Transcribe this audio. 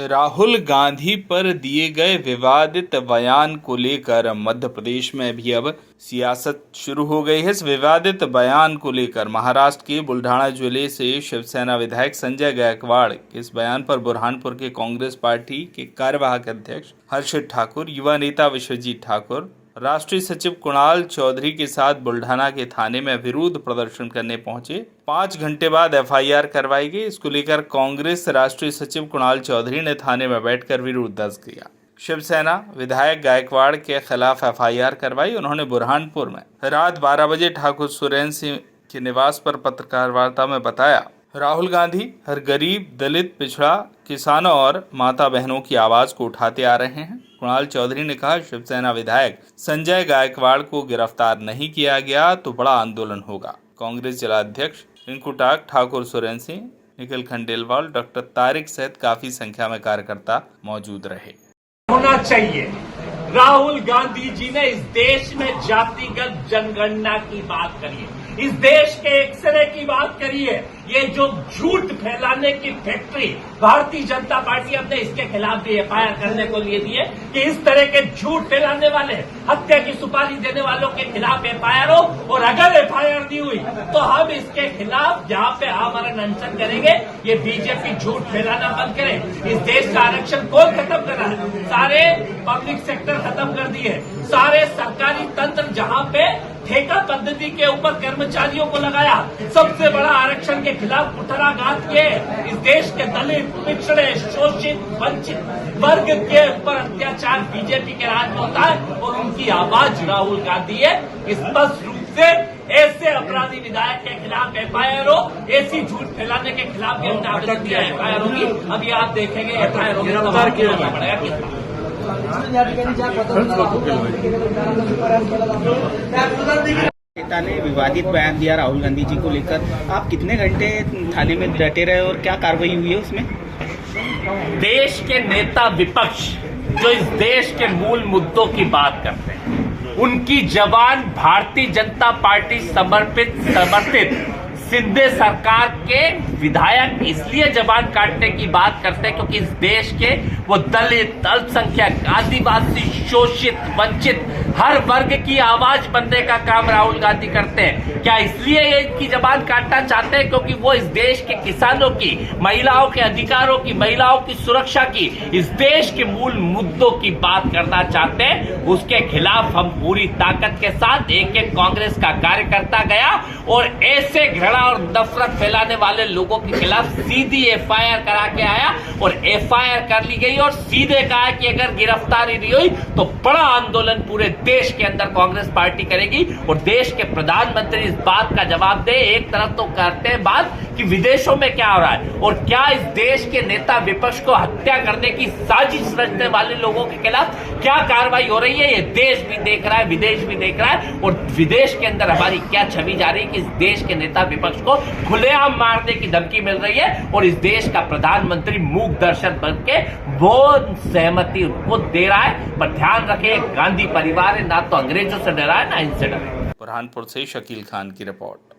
राहुल गांधी पर दिए गए विवादित बयान को लेकर मध्य प्रदेश में भी अब सियासत शुरू हो गई है। इस विवादित बयान को लेकर महाराष्ट्र के बुल्ढाना जिले से शिवसेना विधायक संजय गायकवाड़ के इस बयान पर बुरहानपुर के कांग्रेस पार्टी के कार्यवाहक अध्यक्ष हर्षित ठाकुर, युवा नेता विश्वजीत ठाकुर, राष्ट्रीय सचिव कुणाल चौधरी के साथ बुल्ढाना के थाने में विरोध प्रदर्शन करने पहुंचे। 5 घंटे बाद एफआईआर करवाई गई। इसको लेकर कांग्रेस राष्ट्रीय सचिव कुणाल चौधरी ने थाने में बैठकर विरोध दर्ज किया। शिवसेना विधायक गायकवाड़ के खिलाफ एफआईआर करवाई। उन्होंने बुरहानपुर में रात 12 बजे ठाकुर सुरेंद्र सिंह के निवास पर पत्रकार वार्ता में बताया, राहुल गांधी हर गरीब, दलित, पिछड़ा, किसानों और माता बहनों की आवाज को उठाते आ रहे हैं। कुणाल चौधरी ने कहा, शिवसेना विधायक संजय गायकवाड़ को गिरफ्तार नहीं किया गया तो बड़ा आंदोलन होगा। कांग्रेस जिला अध्यक्ष रिंकू टाक, ठाकुर सुरेंद्र सिंह, निखिल खंडेलवाल, डॉक्टर तारिक सहित काफी संख्या में कार्यकर्ता मौजूद रहे। होना चाहिए। राहुल गांधी जी ने इस देश में जातिगत जनगणना की बात करी है, इस देश के एक्सरे की बात करी है। ये जो झूठ फैलाने की फैक्ट्री भारतीय जनता पार्टी अपने इसके खिलाफ भी एफआईआर करने को लिए दी है कि इस तरह के झूठ फैलाने वाले, हत्या की सुपारी देने वालों के खिलाफ एफआईआर हो, और अगर एफआईआर नहीं हुई तो हम इसके खिलाफ यहाँ पे आमरण अनशन करेंगे। ये बीजेपी झूठ फैलाना बंद करे। इस देश का आरक्षण कौन खत्म कर रहा है? सारे पब्लिक सेक्टर खत्म कर दिए, सारे सरकारी तंत्र जहाँ पे ठेका पद्धति के ऊपर कर्मचारियों को लगाया, सबसे बड़ा आरक्षण के खिलाफ कुठाराघात किए। इस देश के दलित, पिछड़े, शोषित, वंचित वर्ग के ऊपर अत्याचार बीजेपी के राज में होता है और उनकी आवाज राहुल गांधी है। स्पष्ट रूप से ऐसे अपराधी विधायक के खिलाफ एफआईआर हो, ऐसी झूठ फैलाने के खिलाफ भी हमने आवेदन दिया, एफआईआर होगी। अभी आप देखेंगे एफआईआर होगी, गिरफ्तार किया पड़ेगा कितना। नेता ने विवादित बयान दिया राहुल गांधी जी को लेकर, आप कितने घंटे थाने में डटे रहे और क्या कार्रवाई हुई है उसमें? देश के नेता विपक्ष जो इस देश के मूल मुद्दों की बात करते हैं, उनकी जबान भारतीय जनता पार्टी समर्थित सिंधे सरकार के विधायक इसलिए जबान काटने की बात करते हैं क्योंकि इस देश के वो दलित, अल्पसंख्यक, आदिवासी, शोषित, वंचित हर वर्ग की आवाज बनने का काम राहुल गांधी करते हैं। क्या इसलिए ये इनकी जबान काटना चाहते हैं क्योंकि वो इस देश के किसानों की, महिलाओं के अधिकारों की, महिलाओं की सुरक्षा की, इस देश के मूल मुद्दों की बात करना चाहते हैं? उसके खिलाफ हम पूरी ताकत के साथ एक एक कांग्रेस का कार्यकर्ता गया और ऐसे घृणा और नफरत फैलाने वाले लोगों के खिलाफ सीधी एफआईआर करा के आया और एफआईआर कर ली गई और सीधे कहा कि अगर गिरफ्तारी नहीं हुई तो बड़ा आंदोलन पूरे देश के अंदर कांग्रेस पार्टी करेगी। और देश के प्रधानमंत्री इस बात का जवाब दे। एक तरफ तो करते हैं बात कि विदेशों में क्या हो रहा है और क्या इस देश के नेता विपक्ष को हत्या करने की साजिश रचने वाले लोगों के खिलाफ क्या कार्रवाई हो रही है, ये देश भी देख रहा है, विदेश भी देख रहा है। और विदेश के अंदर हमारी क्या छवि जा रही है कि इस देश के नेता विपक्ष को खुलेआम मारने की धमकी मिल रही है और इस देश का प्रधानमंत्री मूक दर्शक बन के वो सहमति उनको दे रहा है। पर ध्यान रखें, गांधी परिवार है, ना तो अंग्रेजों से डरा है ना इनसे डरा है। बुरहानपुर से शकील खान की रिपोर्ट।